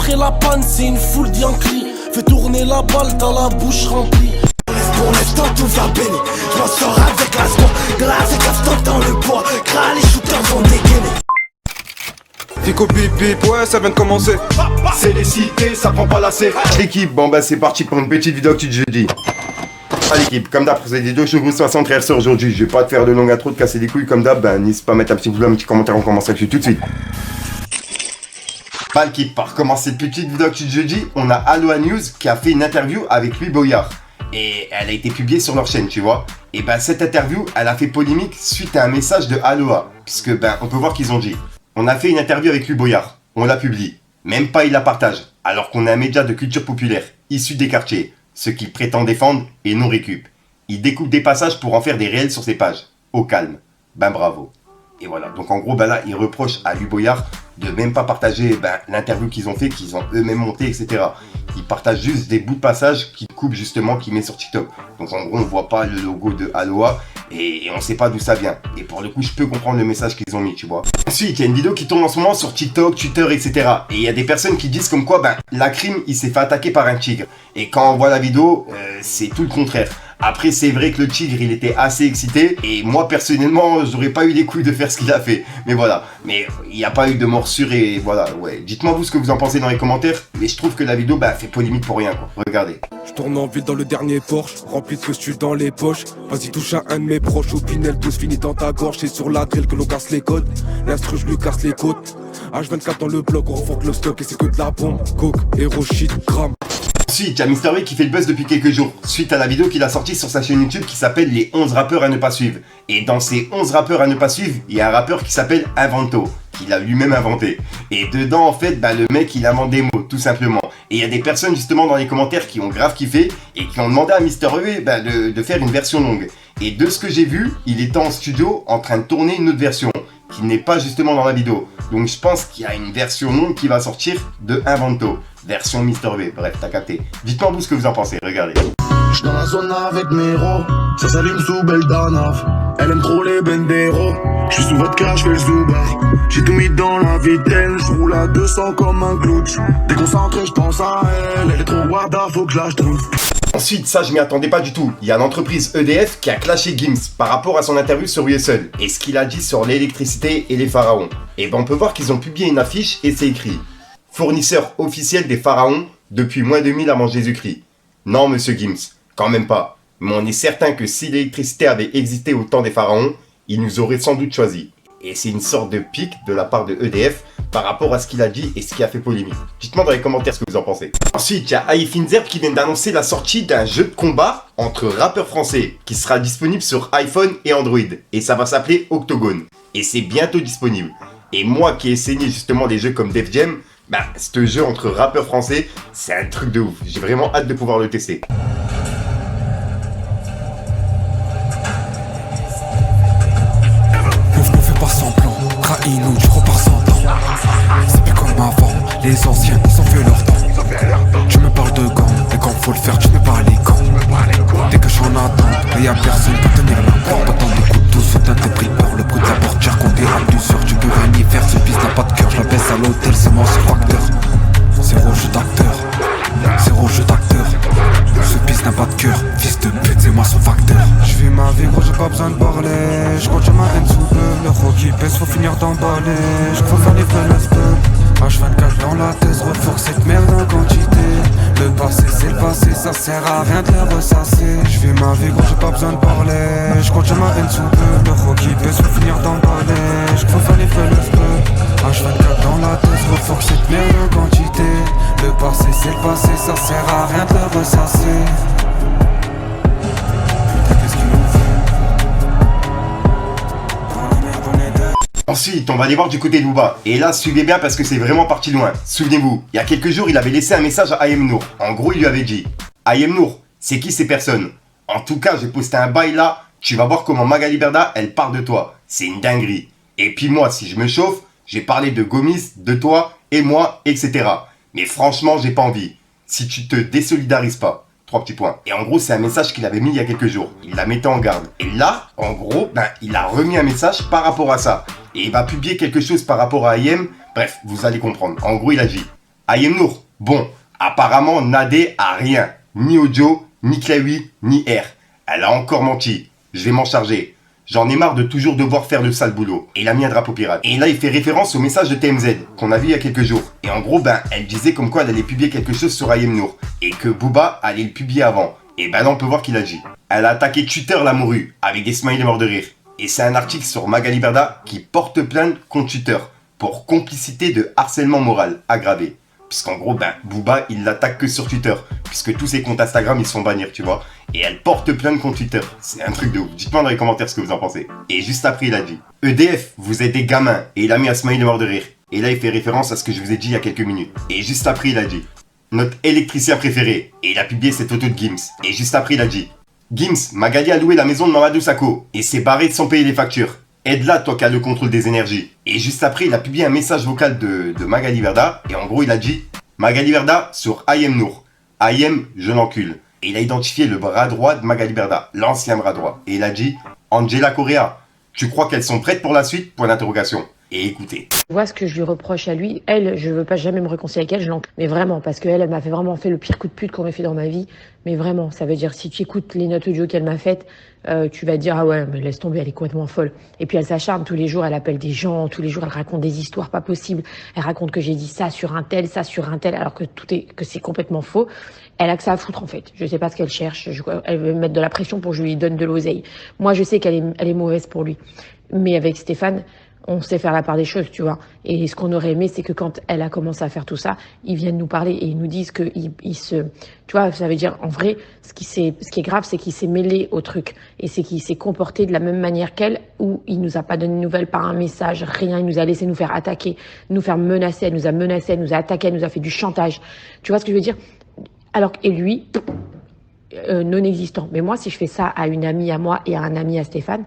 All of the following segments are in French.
après la panne, c'est une foule d'Yankee. Fais tourner la balle, t'as la bouche remplie. Pour l'instant tout va béni, je m'en sors avec la score. Grâce à Castor dans le bois, gras les shooters vont dégainer. Fico bip bip, ouais ça vient de commencer. C'est les cités, ça prend pas la C. L'équipe, bon bah c'est parti pour une petite vidéo que tu te jeudi. À l'équipe, comme d'hab, c'est des deux chevaux 60 RC aujourd'hui. Je vais pas te faire de longue intro, de casser les couilles comme d'hab. Ben n'hésite pas à mettre un petit pouce bleu, un petit commentaire, on commence là-dessus tout de suite. Pas l'équipe, par commencer cette petite vidéo que tu te jeudi, on a Aloha News qui a fait une interview avec Louis Boyard. Et elle a été publiée sur leur chaîne, tu vois. Et ben cette interview, elle a fait polémique suite à un message de Aloha. Puisque ben on peut voir qu'ils ont dit: on a fait une interview avec Louis Boyard, on la publie. Même pas il la partage, alors qu'on est un média de culture populaire, issu des quartiers, ce qu'il prétend défendre et non récup. Il découpe des passages pour en faire des réels sur ses pages. Au calme. Ben bravo. Et voilà, donc en gros, ben là, il reproche à Louis Boyard de même pas partager l'interview qu'ils ont fait, qu'ils ont eux-mêmes monté, etc. Ils partagent juste des bouts de passages qu'ils coupent justement, qu'ils mettent sur TikTok. Donc en gros, on voit pas le logo de Aloha et on sait pas d'où ça vient. Et pour le coup, je peux comprendre le message qu'ils ont mis, tu vois. Ensuite, il y a une vidéo qui tourne en ce moment sur TikTok, Twitter, etc. Et il y a des personnes qui disent comme quoi, la crime, il s'est fait attaquer par un tigre. Et quand on voit la vidéo, c'est tout le contraire. Après, c'est vrai que le tigre, il était assez excité. Et moi, personnellement, j'aurais pas eu les couilles de faire ce qu'il a fait. Mais voilà. Mais il n'y a pas eu de morsure et voilà, ouais. Dites-moi vous ce que vous en pensez dans les commentaires. Mais je trouve que la vidéo, fait polémique pour rien, quoi. Regardez. Je tourne en ville dans le dernier Porsche, rempli de costumes dans les poches. Vas-y, touche à un de mes proches, au Pinel, tous finit dans ta gorge. C'est sur la drill que l'on casse les codes. L'instru, je lui casse les côtes. H24 dans le bloc, on refonte le stock et c'est que de la bombe. Coke, héros, shit, gramme. Ensuite, il y a Mr. V qui fait le buzz depuis quelques jours, suite à la vidéo qu'il a sortie sur sa chaîne YouTube qui s'appelle les 11 rappeurs à ne pas suivre. Et dans ces 11 rappeurs à ne pas suivre, il y a un rappeur qui s'appelle Invento, qu'il a lui-même inventé. Et dedans, en fait, le mec, il invente des mots, tout simplement. Et il y a des personnes, justement, dans les commentaires qui ont grave kiffé et qui ont demandé à Mr. V de faire une version longue. Et de ce que j'ai vu, il était en studio en train de tourner une autre version, qui n'est pas justement dans la vidéo. Donc je pense qu'il y a une version longue qui va sortir de Invento, version Mr. V. Bref, t'as capté. Dites-moi vous ce que vous en pensez, regardez. J'suis dans la zone avec mes héros, ça s'allume sous Beldanov. Elle aime trop les benderos, j'suis sous vodka, j'fais le zouba. J'ai tout mis dans la vitelle, j'roule à 200 comme un clouch. Déconcentré, j'pense à elle, elle est trop warda, faut que je lâche tout. Ensuite, ça je m'y attendais pas du tout. Il y a l'entreprise EDF qui a clashé Gims par rapport à son interview sur USL et ce qu'il a dit sur l'électricité et les pharaons. Et on peut voir qu'ils ont publié une affiche et c'est écrit: fournisseur officiel des pharaons depuis moins 2000 avant Jésus-Christ. Non monsieur Gims, quand même pas. Mais on est certain que si l'électricité avait existé au temps des pharaons, ils nous auraient sans doute choisi. Et c'est une sorte de pique de la part de EDF par rapport à ce qu'il a dit et ce qui a fait polémique. Dites-moi dans les commentaires ce que vous en pensez. Ensuite, il y a Finzer qui vient d'annoncer la sortie d'un jeu de combat entre rappeurs français qui sera disponible sur iPhone et Android. Et ça va s'appeler Octogone. Et c'est bientôt disponible. Et moi qui ai saigné justement des jeux comme Def Jam, ce jeu entre rappeurs français, c'est un truc de ouf. J'ai vraiment hâte de pouvoir le tester. Ne fais pas semblant, trahis-nous, tu repars sans temps. C'est plus comme avant, les anciens, ils ont fait leur temps. Tu me parles de gants, et quand faut le faire, tu me parles les gants. Dès que je suis en attente, y'a personne pour tenir la porte. T'entends des coups de douce, soudain t'es pris peur. Le bruit de la porte, j'ai raconté à d'usure. Tu peux rien y faire, ce piste n'a pas de cœur. Je la baisse à l'hôtel, c'est moi ce facteur. Zéro jeu d'acteur, zéro jeu d'acteur. Ce piste n'a pas de cœur, fils de pute, c'est moi son facteur. Je vis ma vie, gros, j'ai pas besoin de parler. Je compte sur ma haine sous peu. Le gros qui pèse, faut finir d'emballer. Je faut faire les fenêtres peu. H24 dans la thèse, refourque cette merde en quantité. Le passé c'est le passé, ça sert à rien de le ressasser. Je vis ma vie, gros, j'ai pas besoin de parler. Je compte sur ma haine sous peu. Le gros qui pèse, faut finir d'emballer. Je faut faire les fenêtres peu. H24 dans la thèse, refourque cette merde en quantité. Le passé c'est le passé, ça sert à rien de le ressasser. Ensuite, on va aller voir du côté de Booba. Et là, suivez bien parce que c'est vraiment parti loin. Souvenez-vous, il y a quelques jours, il avait laissé un message à Ayem Nour. En gros, il lui avait dit: Ayem Nour, c'est qui ces personnes? En tout cas, j'ai posté un bail là. Tu vas voir comment Magali Berda, elle parle de toi. C'est une dinguerie. Et puis moi, si je me chauffe, j'ai parlé de Gomis, de toi, et moi, etc. Mais franchement, j'ai pas envie. Si tu te désolidarises pas. 3 petits points. Et en gros, c'est un message qu'il avait mis il y a quelques jours. Il la mettait en garde. Et là, en gros, il a remis un message par rapport à ça. Et il va publier quelque chose par rapport à IM. Bref, vous allez comprendre. En gros, il a dit: Ayem Nour, bon, apparemment Nadé a rien. Ni audio, ni clavi, ni R. Elle a encore menti. Je vais m'en charger. J'en ai marre de toujours devoir faire le sale boulot. Et il a mis un drapeau pirate. Et là, il fait référence au message de TMZ qu'on a vu il y a quelques jours. Et en gros, elle disait comme quoi elle allait publier quelque chose sur Ayem Nour. Et que Booba allait le publier avant. Et là, on peut voir qu'il agit. Elle a attaqué Twitter la morue avec des smileys morts de rire. Et c'est un article sur Magali Berda qui porte plainte contre Twitter pour complicité de harcèlement moral aggravé. Puisqu'en gros, Booba, il l'attaque que sur Twitter. Puisque tous ses comptes Instagram, ils se font bannir, tu vois. Et elle porte plainte contre Twitter. C'est un truc de ouf. Dites-moi dans les commentaires ce que vous en pensez. Et juste après, il a dit EDF, vous êtes des gamins. Et il a mis un smiley mort de rire. Et là, il fait référence à ce que je vous ai dit il y a quelques minutes. Et juste après, il a dit notre électricien préféré. Et il a publié cette photo de Gims. Et juste après, il a dit Gims, Magali a loué la maison de Mamadou Sakho. Et s'est barré sans payer les factures. Aide-la, toi qui as le contrôle des énergies. Et juste après, il a publié un message vocal de Magali Berda. Et en gros, il a dit Magali Berda sur Ayem Nour. Ayem, je l'encule. Et il a identifié le bras droit de Magali Berda, l'ancien bras droit. Et il a dit Angela Correa, tu crois qu'elles sont prêtes pour la suite ? Point d'interrogation. Et écoutez. Je vois ce que je lui reproche à lui. Elle, je veux pas jamais me réconcilier avec elle, je l'encule. Mais vraiment, parce qu'elle, elle m'a vraiment fait le pire coup de pute qu'on ait fait dans ma vie. Mais vraiment, ça veut dire, si tu écoutes les notes audio qu'elle m'a faites, tu vas te dire, ah ouais, mais laisse tomber, elle est complètement folle. Et puis elle s'acharne tous les jours, elle appelle des gens, tous les jours elle raconte des histoires pas possibles. Elle raconte que j'ai dit ça sur un tel, alors que que c'est complètement faux. Elle a que ça à foutre en fait. Je sais pas ce qu'elle cherche. Elle veut me mettre de la pression pour que je lui donne de l'oseille. Moi, je sais qu'elle est mauvaise pour lui. Mais avec Stéphane, on sait faire la part des choses, tu vois. Et ce qu'on aurait aimé, c'est que quand elle a commencé à faire tout ça, ils viennent nous parler et ils nous disent que tu vois, ça veut dire, en vrai, ce qui est grave, c'est qu'il s'est mêlé au truc. Et c'est qu'il s'est comporté de la même manière qu'elle, où il nous a pas donné de nouvelles par un message, rien. Il nous a laissé nous faire attaquer, nous faire menacer. Elle nous a menacé, elle nous a attaqué, elle nous a fait du chantage. Tu vois ce que je veux dire? Alors, et lui, non existant. Mais moi, si je fais ça à une amie à moi et à un ami à Stéphane,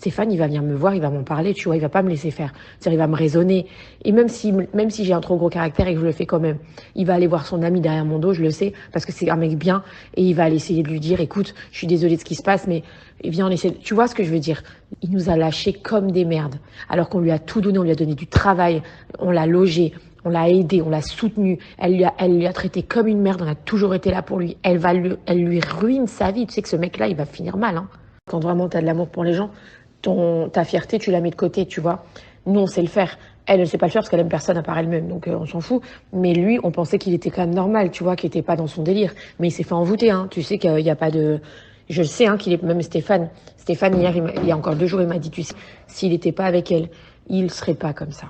il va venir me voir, il va m'en parler, tu vois, il va pas me laisser faire. C'est-à-dire, il va me raisonner. Et même si j'ai un trop gros caractère et que je le fais quand même, il va aller voir son ami derrière mon dos, je le sais, parce que c'est un mec bien, et il va aller essayer de lui dire, écoute, je suis désolée de ce qui se passe, mais viens, on essaie. Tu vois ce que je veux dire? Il nous a lâchés comme des merdes. Alors qu'on lui a tout donné, on lui a donné du travail, on l'a logé, on l'a aidé, on l'a soutenu. Elle lui a traité comme une merde, on a toujours été là pour lui. Elle lui ruine sa vie. Tu sais que ce mec-là, il va finir mal, hein. Quand vraiment t'as de l'amour pour les gens, ta fierté, tu la mets de côté, tu vois. Nous, on sait le faire. Elle ne sait pas le faire parce qu'elle aime personne à part elle-même, donc on s'en fout. Mais lui, on pensait qu'il était quand même normal, tu vois, qu'il était pas dans son délire. Mais il s'est fait envoûter, hein. Tu sais qu'il n'y a pas de... Je le sais, hein, qu'il est... Même Stéphane, hier, il y a encore 2 jours, il m'a dit, tu sais, s'il n'était pas avec elle, il serait pas comme ça.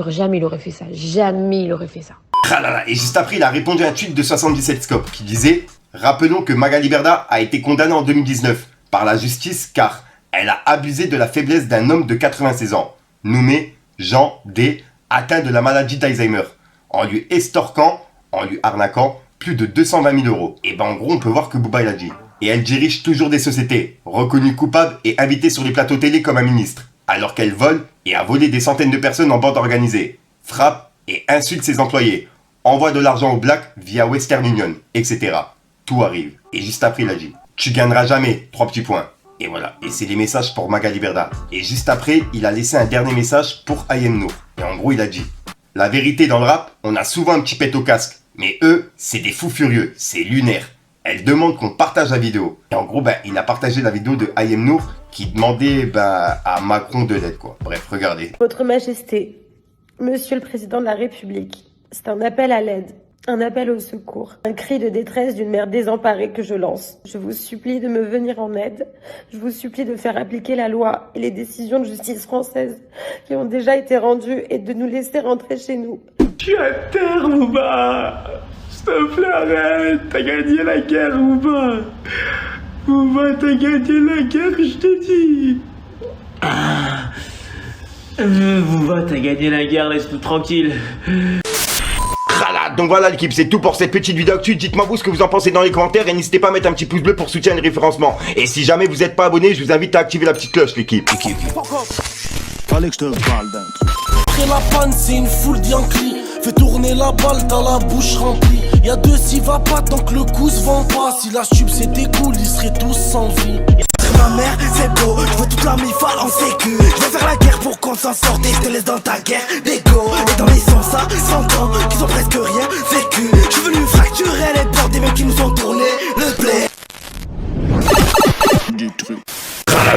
Jamais il aurait fait ça. Jamais il aurait fait ça. Ah là là. Et juste après, il a répondu à un tweet de 77 Scope qui disait « Rappelons que Magali Berda a été condamnée en 2019 par la justice car elle a abusé de la faiblesse d'un homme de 96 ans, nommé Jean D, atteint de la maladie d'Alzheimer, en lui estorquant, en lui arnaquant plus de 220 000 euros. » Et en gros, on peut voir que Booba il a dit. Et elle dirige toujours des sociétés, reconnue coupable et invitée sur les plateaux télé comme un ministre, alors qu'elle vole et a volé des centaines de personnes en bande organisée, frappe et insulte ses employés, envoie de l'argent aux blacks via Western Union, etc. Tout arrive. Et juste après, il a dit « Tu gagneras jamais, 3 petits points. » Et voilà, et c'est les messages pour Magali Berda. Et juste après, il a laissé un dernier message pour Ayem Nour. Et en gros, il a dit « La vérité dans le rap, on a souvent un petit pet au casque. Mais eux, c'est des fous furieux, c'est lunaire. Elle demande qu'on partage la vidéo. » Et en gros, il a partagé la vidéo de Ayem Nour qui demandait à Macron de l'aide, quoi. Bref, regardez. Votre Majesté, Monsieur le Président de la République, c'est un appel à l'aide. Un appel au secours, un cri de détresse d'une mère désemparée que je lance. Je vous supplie de me venir en aide. Je vous supplie de faire appliquer la loi et les décisions de justice françaises qui ont déjà été rendues et de nous laisser rentrer chez nous. Je suis à terre, Booba. S'il te plaît, arrête. T'as gagné la guerre, Booba. Booba, t'as gagné la guerre, je te dis. Booba, t'as gagné la guerre, laisse-nous tranquille. Donc voilà l'équipe, c'est tout pour cette petite vidéo actu. Dites-moi vous ce que vous en pensez dans les commentaires et n'hésitez pas à mettre un petit pouce bleu pour soutenir le référencement. Et si jamais vous n'êtes pas abonné, je vous invite à activer la petite cloche l'équipe. Fallait que je te parle d'un truc. Après la panne, c'est une foule d'Yankee. Fais tourner la balle, t'as la bouche remplie. Y'a 2 s'y va pas tant que le coup se vend pas. Si la stube c'était cool, ils seraient tous sans vie. détruire ma mère, c'est beau. Je veux toute la mifa en sécu. Je vais faire la guerre pour qu'on s'en sorte et je te laisse dans ta guerre d'ego. Et dans les sens à 100 ans, qui ont presque rien vécu. Je suis venu fracturer les portes des mecs qui nous ont tourné le blé.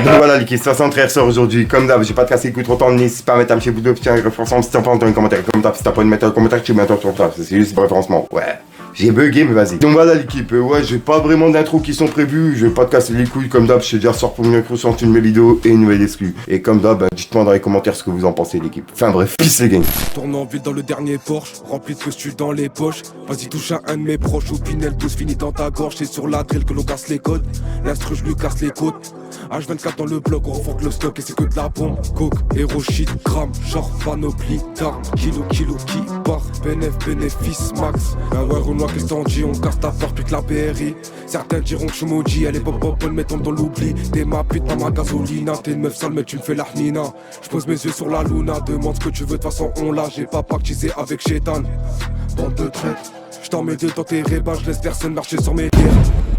Donc voilà, l'équipe 63 sort aujourd'hui. Comme d'hab, j'ai pas de casser les couilles trop tard. N'hésitez pas à mettre un petit bout de petit référencement. Si t'as pas dans les commentaires, comme d'hab, si t'as pas de mettre un commentaire, tu mets un temps sur ça. C'est juste pour référencement. Ouais. J'ai bugué, mais vas-y. Donc voilà l'équipe, ouais, j'ai pas vraiment d'intro qui sont prévus. Je vais pas te casser les couilles comme d'hab. Je sais déjà sort pour une sur une de mes vidéos et une nouvelle exclue. Et comme d'hab, dites-moi dans les commentaires ce que vous en pensez l'équipe. Enfin bref, peace les gars. Tourne en ville dans le dernier Porsche, rempli de costumes dans les poches. Vas-y touche à un de mes proches, ou Pinel tous finit dans ta gorge. C'est sur la drill que l'on casse les codes. L'instru je lui casse les côtes. H24 dans le bloc, on refonte le stock et c'est que de la bombe. Coke, héros, shit, gramme, genre panoplie d'armes. Kilo qui part, bénéfice max. Ouais Renoir qu'est-ce t'en dis, on casse ta porte toute la BRI. Certains diront que je suis maudit, elle est pop mais tombe dans l'oubli. T'es ma pute, pas ma gasolina. T'es une meuf sale mais tu me fais la hnina. J'pose mes yeux sur la luna, demande ce que tu veux, de toute façon on l'a. J'ai pas pactisé avec Chétan. Bande de traite, j't'en mets deux dans tes rébats, j'laisse personne marcher sur mes terres.